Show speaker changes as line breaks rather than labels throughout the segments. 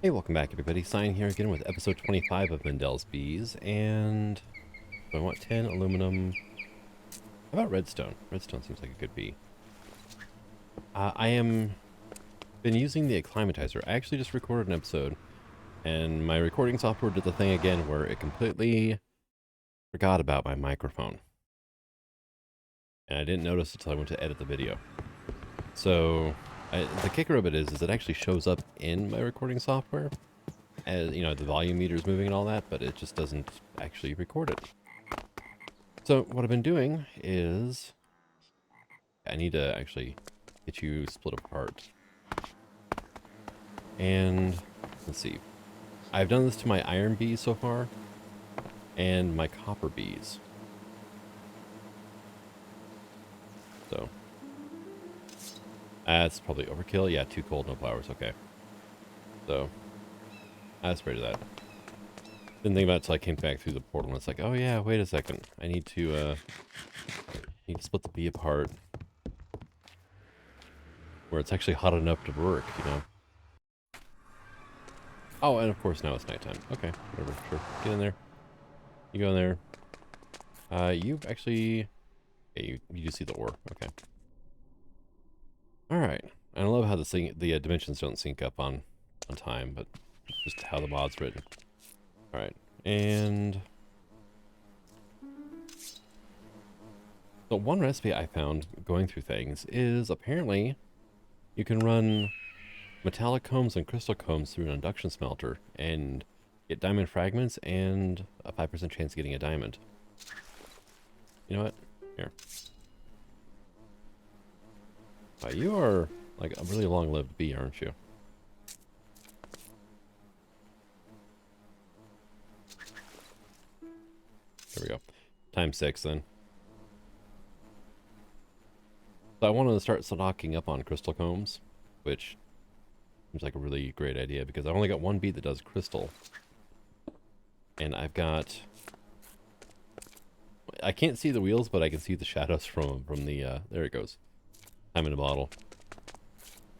Hey, welcome back everybody. Sign here again with episode 25 of Mendel's Bees, and so I want 10 aluminum. How about redstone? Redstone seems like a good bee. I am been using the Acclimatizer. I actually just recorded an episode, and my recording software did the thing again where it completely forgot about my microphone. And I didn't notice until I went to edit the video. So, the kicker of it is it actually shows up in my recording software, as you know, the volume meter's moving and all that, but it just doesn't actually record it. So what I've been doing is I need to actually get you split apart. And let's see. I've done this to my iron bees so far and my copper bees. So that's probably overkill. Yeah, too cold, no flowers. Okay. So I was afraid of that. Didn't think about it until I came back through the portal and it's like, oh yeah, wait a second. I need to split the bee apart where it's actually hot enough to work, you know. Oh, and of course now it's nighttime. Okay, whatever, sure. Get in there. You go in there. You actually... Okay, you do see the ore. Okay. Alright. I love how the dimensions don't sync up on time, but just how the mod's written. Alright. And... So one recipe I found going through things is apparently you can run metallic combs and crystal combs through an induction smelter and get diamond fragments and a 5% chance of getting a diamond. You know what? Here. You are like a really long-lived bee, aren't you? There we go. Times 6 then. So I wanted to start stocking up on crystal combs, which seems like a really great idea because I only got one bee that does crystal. And I've got... I can't see the wheels, but I can see the shadows from the... there it goes. Time in a bottle.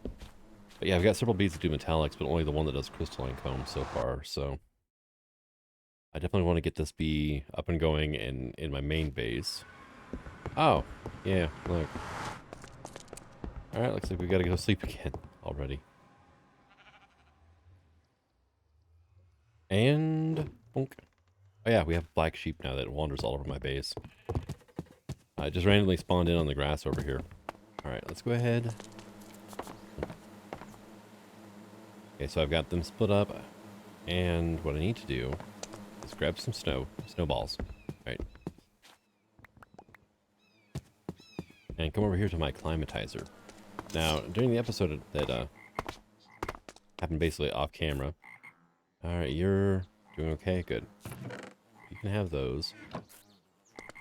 But yeah, I've got several bees that do metallics, but only the one that does crystalline combs so far, so... I definitely want to get this bee up and going in my main base. Oh, yeah, look. Alright, looks like we gotta go sleep again already. And... bonk. Oh yeah, we have black sheep now that wanders all over my base. I just randomly spawned in on the grass over here. Alright, let's go ahead. Okay, so I've got them split up. And what I need to do is grab some snowballs. Right. And come over here to my Acclimatizer. Now, during the episode that happened basically off camera. Alright, you're doing okay? Good. You can have those.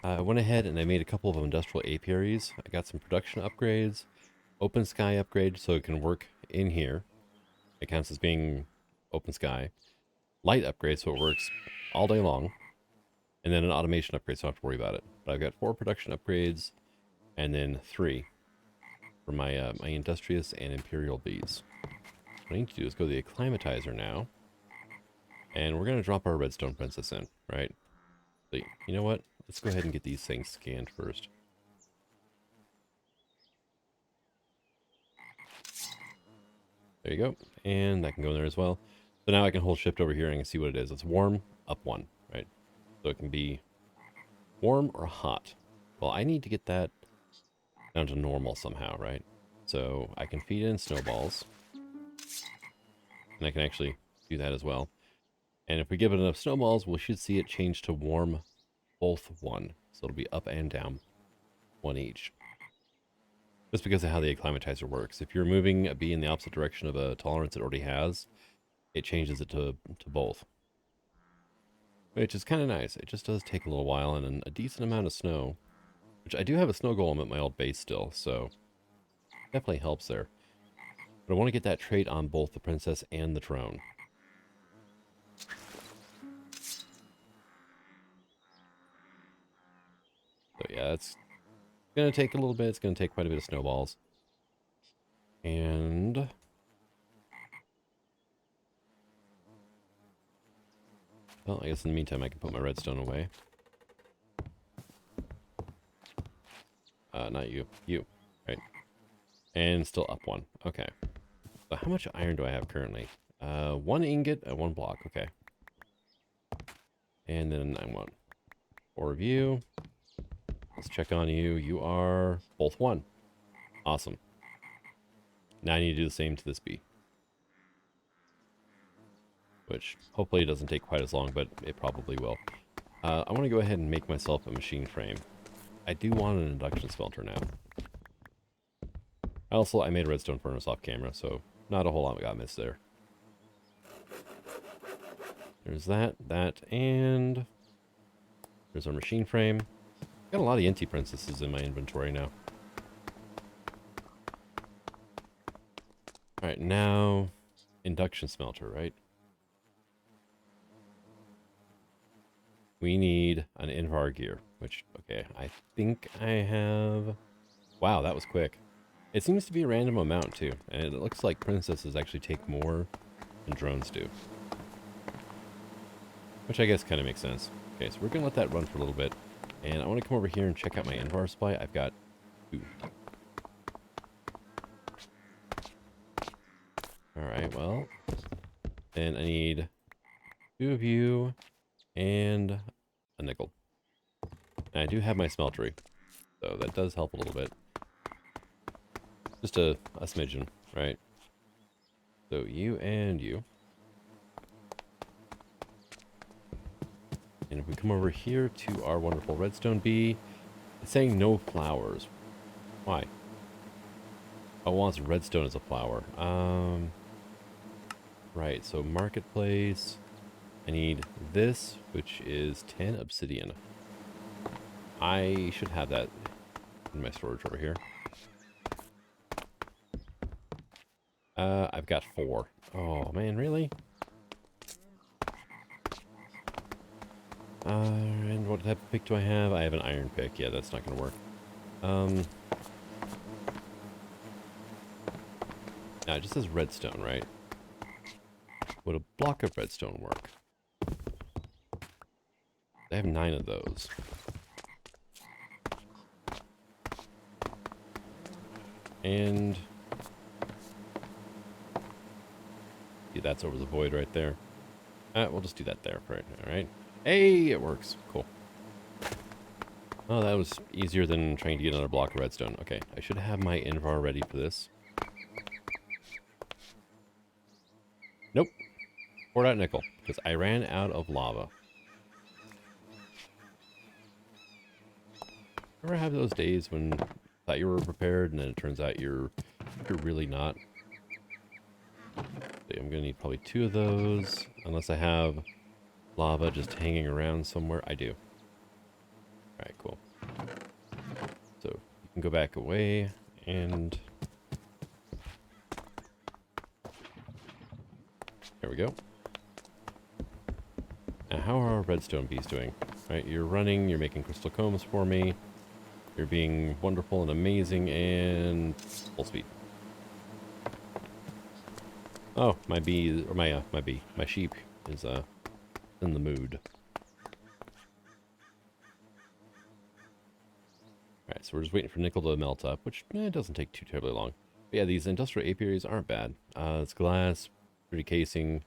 I went ahead and I made a couple of industrial apiaries. I got some production upgrades, open sky upgrade so it can work in here. It counts as being open sky. Light upgrade so it works all day long. And then an automation upgrade so I don't have to worry about it. But I've got 4 production upgrades and then 3 for my my industrious and imperial bees. What I need to do is go to the Acclimatizer now. And we're going to drop our redstone princess in, right? So, you know what? Let's go ahead and get these things scanned first. There you go. And that can go in there as well. So now I can hold shift over here and I can see what it is. It's warm, up 1, right? So it can be warm or hot. Well, I need to get that down to normal somehow, right? So I can feed in snowballs. And I can actually do that as well. And if we give it enough snowballs, we should see it change to warm both 1. So it'll be up and down, 1 each. Just because of how the Acclimatizer works. If you're moving a bee in the opposite direction of a tolerance it already has, it changes it to both. Which is kind of nice. It just does take a little while and a decent amount of snow. Which I do have a snow golem at my old base still, so definitely helps there. But I want to get that trait on both the princess and the drone. So yeah, it's going to take a little bit. It's going to take quite a bit of snowballs. And Well, I guess in the meantime I can put my redstone away. Not you. You. Right. And still up one. Okay. So how much iron do I have currently? 1 ingot and 1 block. Okay. And then I want 4 of you. Let's check on you. You are both 1. Awesome. Now I need to do the same to this bee. Which hopefully doesn't take quite as long, but it probably will. I want to go ahead and make myself a machine frame. I do want an induction smelter now. Also, I made a redstone furnace off camera, so not a whole lot got missed there. There's that, and there's our machine frame. Got a lot of Yenti princesses in my inventory now. Alright, now induction smelter, right? We need an Invar gear, which, okay, I think I have... Wow, that was quick. It seems to be a random amount, too, and it looks like princesses actually take more than drones do. Which I guess kind of makes sense. Okay, so we're going to let that run for a little bit, and I want to come over here and check out my Invar supply. I've got 2. Alright, well, then I need 2 of you and a nickel. And I do have my smeltery, so that does help a little bit. Just a smidgen, right? So you and you. And if we come over here to our wonderful redstone bee, it's saying no flowers. Why? Oh, it wants redstone as a flower. Right, so marketplace. I need this, which is 10 obsidian. I should have that in my storage over here. I've got 4. Oh, man, really? And what type of pick do I have? I have an iron pick. Yeah, that's not going to work. Now, it just says redstone, right? Would a block of redstone work? I have 9 of those. And... see, that's over the void right there. We'll just do that there for it, alright? Hey, it works. Cool. Oh, that was easier than trying to get another block of redstone. Okay, I should have my Invar ready for this. Nope. Poured out nickel, because I ran out of lava. Ever have those days when you thought you were prepared and then it turns out you're really not? Okay, I'm gonna need probably 2 of those, unless I have lava just hanging around somewhere. I do. Alright, cool. So you can go back away and there we go. Now how are our redstone bees doing? Right, you're running, you're making crystal combs for me. You're being wonderful and amazing and full speed. Oh, my bee, or my sheep is in the mood. Alright, so we're just waiting for nickel to melt up, which doesn't take too terribly long. But yeah, these industrial apiaries aren't bad. It's glass, pretty casing,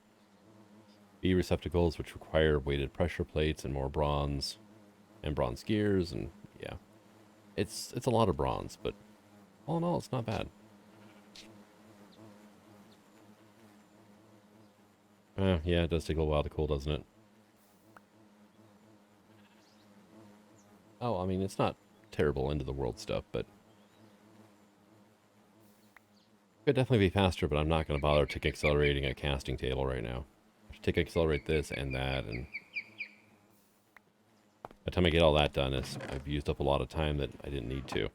bee receptacles, which require weighted pressure plates and more bronze, and bronze gears, and yeah. It's a lot of bronze, but all in all, it's not bad. Yeah, it does take a little while to cool, doesn't it? Oh, I mean, it's not terrible end of the world stuff, but could definitely be faster, but I'm not going to bother tick accelerating a casting table right now. Tick accelerate this and that, and by the time I get all that done, I've used up a lot of time that I didn't need to.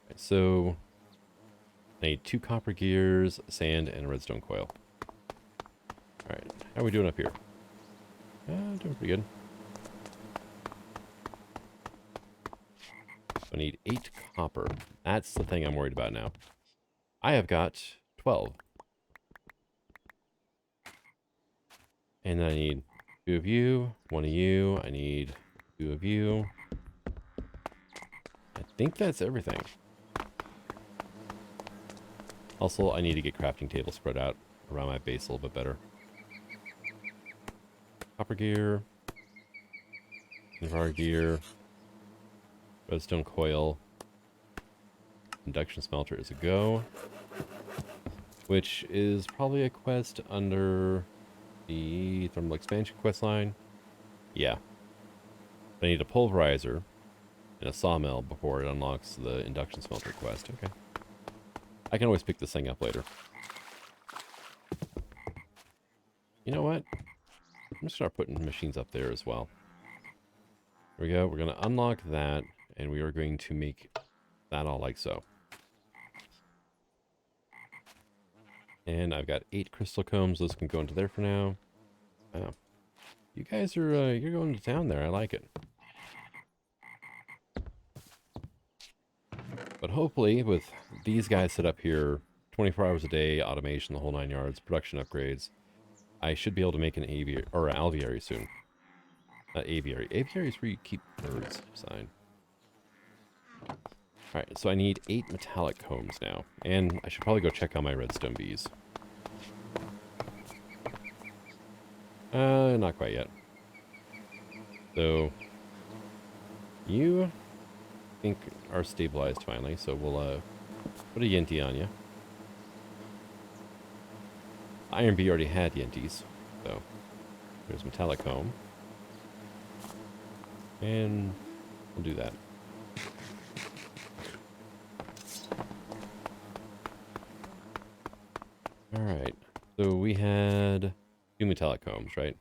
Right, so I need 2 copper gears, sand, and a redstone coil. Alright, how are we doing up here? Doing pretty good. I need 8 copper. That's the thing I'm worried about now. I have got 12. And I need 2 of you, 1 of you. I need 2 of you. I think that's everything. Also, I need to get crafting tables spread out around my base a little bit better. Copper gear. Silver gear. Redstone coil. Induction smelter is a go. Which is probably a quest under the thermal expansion quest line. Yeah. I need a pulverizer and a sawmill before it unlocks the induction smelter quest. Okay. I can always pick this thing up later. You know what? I'm going to start putting machines up there as well. There we go. We're going to unlock that, and we are going to make that all like so. And I've got 8 crystal combs. Those can go into there for now. Wow. You guys are, you're going to town there. I like it. But hopefully, with these guys set up here, 24 hours a day, automation, the whole 9 yards, production upgrades, I should be able to make an aviary, or an alveary soon. Not aviary. Aviary is where you keep birds. Sign. Alright, so I need 8 metallic combs now. And I should probably go check on my redstone bees. Not quite yet. So, you, I think, are stabilized finally, so we'll, put a Yenti on you. Iron bee already had Yentis, so there's metallic comb. And we'll do that. Alright, so we had 2 metallic combs, right?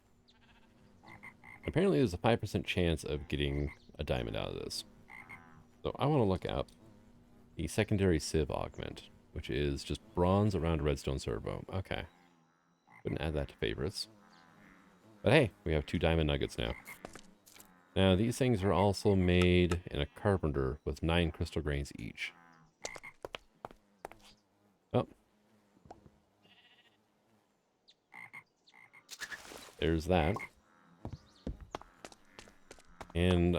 Apparently there's a 5% chance of getting a diamond out of this. So I want to look up the secondary sieve augment, which is just bronze around a redstone servo. Okay. Wouldn't add that to favorites. But hey, we have 2 diamond nuggets now. Now these things are also made in a Carpenter with 9 crystal grains each. Oh. There's that. And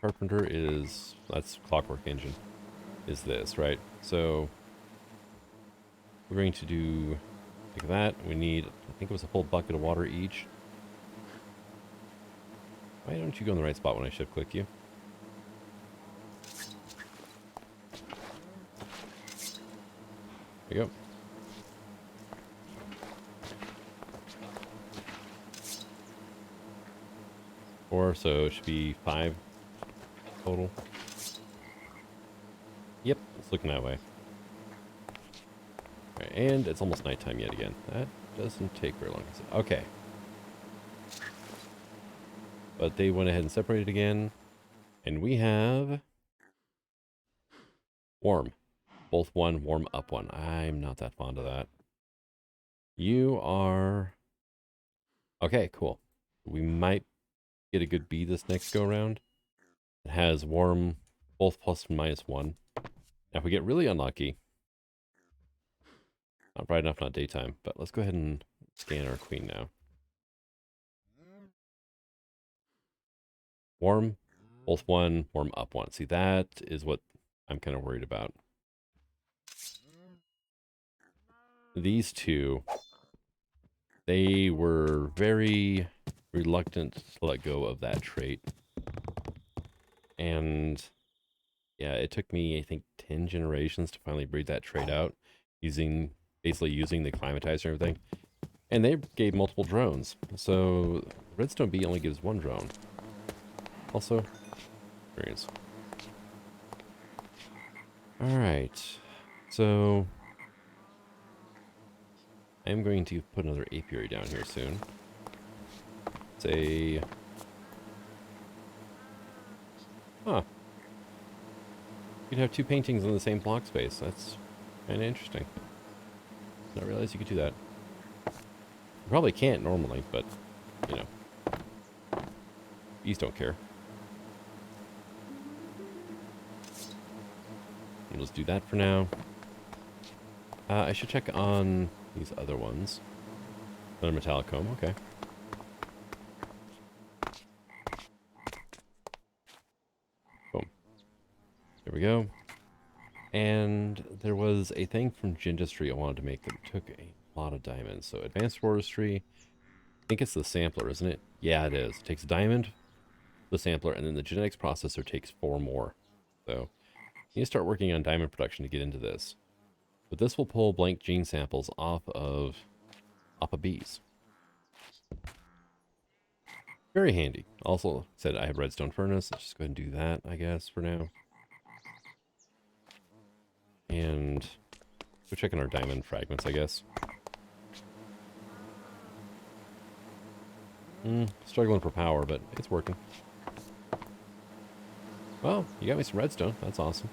Carpenter is, that's Clockwork Engine, is this, right? So we're going to do like that. We need, I think it was a full bucket of water each. Why don't you go in the right spot when I shift click you? There you go. Or so it should be 5 total. Yep, it's looking that way. Alright, and it's almost nighttime yet again. That doesn't take very long. Okay. But they went ahead and separated again. And we have warm. Both 1, warm up 1. I'm not that fond of that. You are... Okay, cool. We might get a good bee this next go around. It has warm, both plus and minus 1. Now if we get really unlucky, not bright enough, not daytime, but let's go ahead and scan our queen now. Warm, both 1, warm up 1. See, that is what I'm kind of worried about. These 2, they were very reluctant to let go of that trait. And yeah, it took me, I think, 10 generations to finally breed that trait out, basically using the Acclimatizer and everything. And they gave multiple drones. So Redstone bee only gives 1 drone. Also, experience. Alright, so I'm going to put another apiary down here soon. It's a... Huh. You could have 2 paintings in the same block space. That's kind of interesting. Did not realize you could do that. You probably can't normally, but, you know. Bees don't care. We'll just do that for now. I should check on these other ones. Another metallic comb, okay. we go. And there was a thing from Gindustry I wanted to make that took a lot of diamonds. So Advanced Forestry, I think it's the sampler, isn't it? Yeah, it is. It takes a diamond, the sampler, and then the genetics processor takes 4 more. So you need to start working on diamond production to get into this. But this will pull blank gene samples off of bees. Very handy. Also said I have redstone furnace. Let's just go ahead and do that, I guess, for now. And go check on our diamond fragments, I guess. Struggling for power, but it's working. Well, you got me some redstone. That's awesome.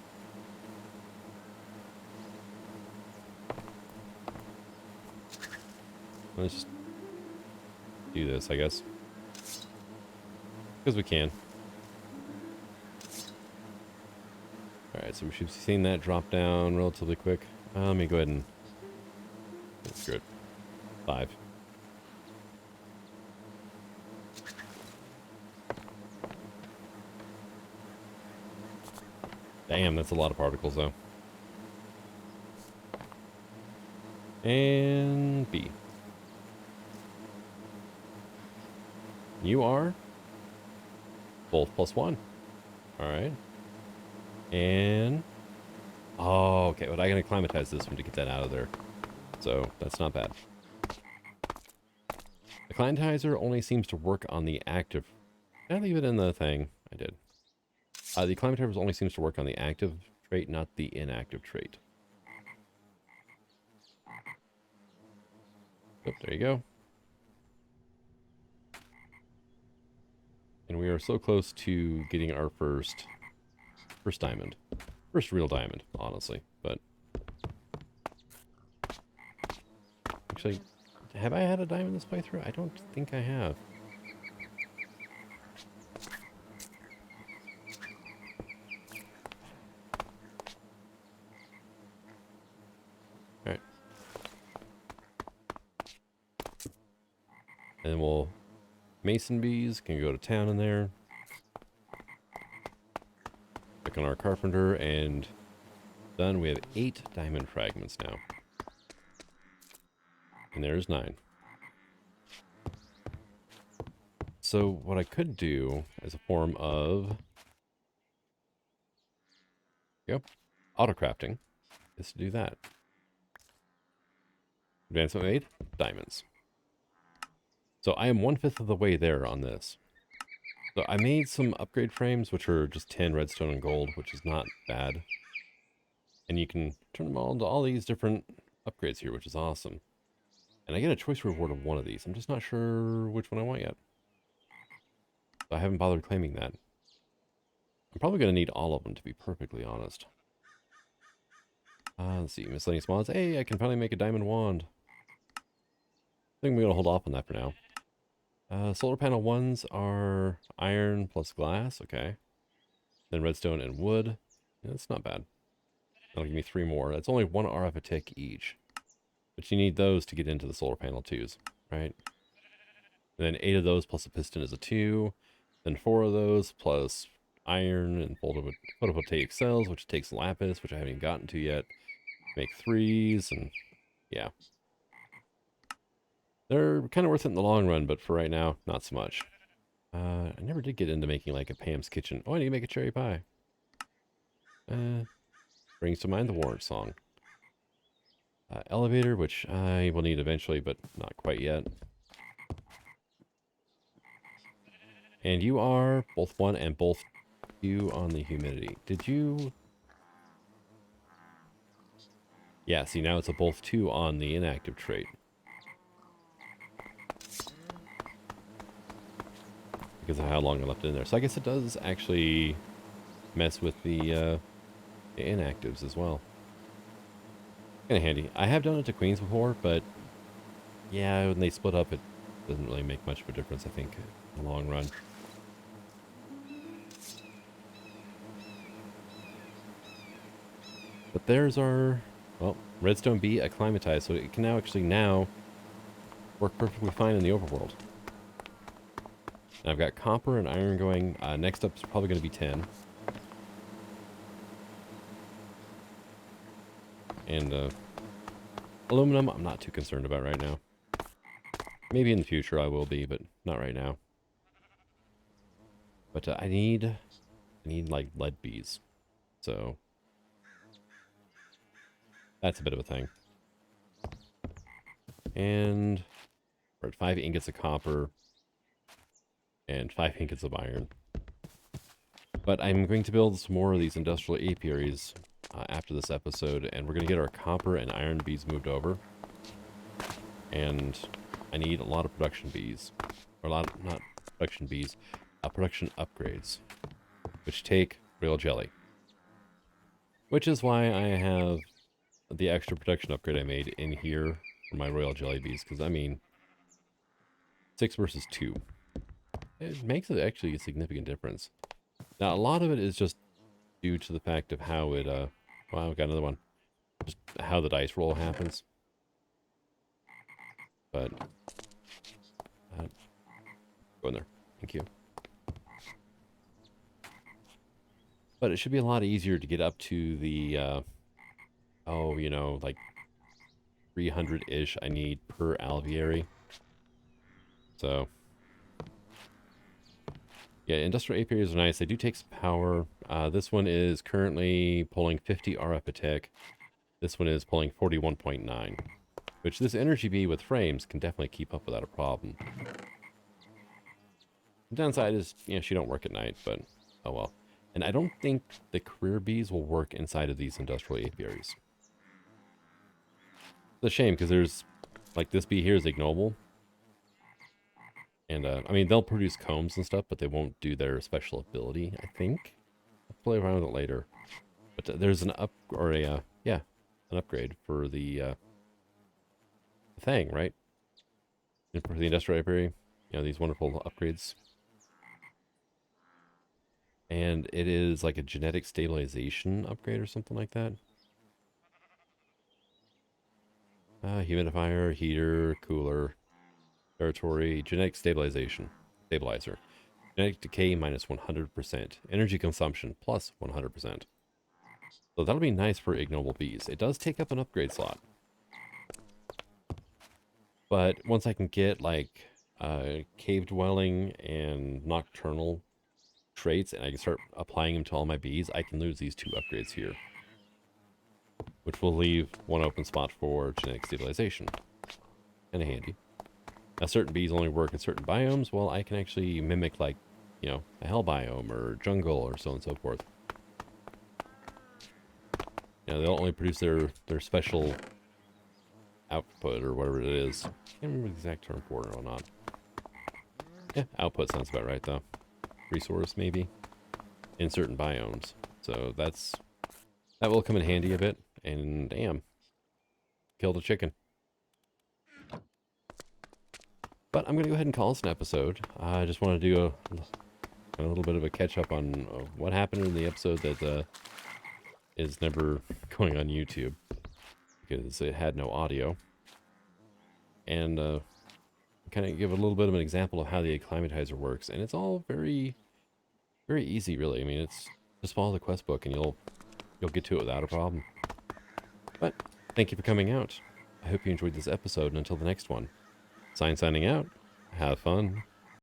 Let's just do this, I guess. Because we can. Alright, so we should be seeing that drop down relatively quick. Let me go ahead and... Screw it. 5. Damn, that's a lot of particles, though. And B. You are both +1. Alright. And... Oh, okay, but I can acclimatize this one to get that out of there. So, that's not bad. The Acclimatizer only seems to work on the active... Did I leave it in the thing? I did. The Acclimatizer only seems to work on the active trait, not the inactive trait. Oh, there you go. And we are so close to getting our first diamond. First real diamond, honestly. But actually, have I had a diamond this playthrough? I don't think I have. Alright. And then we'll... Mason bees can go to town in there. Click on our Carpenter, and done. We have 8 diamond fragments now. And there's 9. So what I could do as a form of... Yep. Auto-crafting is to do that. Advancement made, diamonds. So I am 1/5 of the way there on this. So I made some upgrade frames, which are just 10 redstone and gold, which is not bad. And you can turn them all into all these different upgrades here, which is awesome. And I get a choice reward of one of these. I'm just not sure which one I want yet. So I haven't bothered claiming that. I'm probably going to need all of them, to be perfectly honest. Let's see, miscellaneous mods. Hey, I can finally make a diamond wand. I think we're going to hold off on that for now. Solar panel ones are iron plus glass, okay. Then redstone and wood. Yeah, that's not bad. That'll give me 3 more. That's only 1 RF a tick each. But you need those to get into the solar panel 2s, right? And then 8 of those plus a piston is a 2. Then 4 of those plus iron and photovoltaic cells, which takes lapis, which I haven't even gotten to yet. Make 3s, and yeah. They're kind of worth it in the long run, but for right now, not so much. I never did get into making like a Pam's Kitchen. Oh, I need to make a cherry pie. Brings to mind the Warrant song. Elevator, which I will need eventually, but not quite yet. And you are both 1 and both 2 on the humidity. Did you... Yeah, see, now it's a both 2 on the inactive trait. Because of how long I left it in there. So I guess it does actually mess with the inactives as well. Kind of handy. I have done it to queens before, but yeah, when they split up, it doesn't really make much of a difference, I think, in the long run. But there's our, well, redstone B acclimatized, so it can now actually work perfectly fine in the overworld. And I've got copper and iron going. Next up is probably going to be tin. And aluminum, I'm not too concerned about right now. Maybe in the future I will be, but not right now. But I need like lead bees. So that's a bit of a thing. And we're at 5 ingots of copper and 5 ingots of iron. But I'm going to build some more of these industrial apiaries after this episode, and we're going to get our copper and iron bees moved over. And I need a lot of production bees. Or not production bees, production upgrades, which take royal jelly. Which is why I have the extra production upgrade I made in here for my royal jelly bees, because I mean, 6 versus 2. It makes it actually a significant difference. Now, a lot of it is just due to the fact of how it, wow, we got another one. Just how the dice roll happens. But, go in there. Thank you. But it should be a lot easier to get up to the, oh, you know, like 300-ish I need per alveary. So, yeah, industrial apiaries are nice. They do take some power. This one is currently pulling 50 RF a tick. This one is pulling 41.9, which this energy bee with frames can definitely keep up without a problem. The downside is, you know, she don't work at night, but oh well. And I don't think the career bees will work inside of these industrial apiaries. It's a shame, because there's, like, this bee here is ignoble. And, I mean, they'll produce combs and stuff, but they won't do their special ability, I think. I'll play around with it later. But there's an an upgrade for the thing, right? And for the industrial apiary, you know, these wonderful upgrades. And it is like a genetic stabilization upgrade or something like that. Humidifier, heater, cooler, territory, genetic stabilization, stabilizer. Genetic decay minus 100%. Energy consumption plus 100%. So that'll be nice for ignoble bees. It does take up an upgrade slot. But once I can get like cave dwelling and nocturnal traits and I can start applying them to all my bees, I can lose these 2 upgrades here. Which will leave 1 open spot for genetic stabilization. Kinda handy. Now certain bees only work in certain biomes, well I can actually mimic like, you know, a hell biome or jungle or so on and so forth. You know, they'll only produce their special output or whatever it is. I can't remember the exact term for it or not. Yeah, output sounds about right though. Resource maybe in certain biomes. So that will come in handy a bit. And damn, killed a chicken. But I'm gonna go ahead and call this an episode. I just want to do a little bit of a catch up on what happened in the episode that is never going on YouTube because it had no audio. And kind of give a little bit of an example of how the Acclimatizer works. And it's all very, very easy, really. I mean, it's just follow the quest book and you'll get to it without a problem. But thank you for coming out. I hope you enjoyed this episode, and until the next one, signing out. Have fun.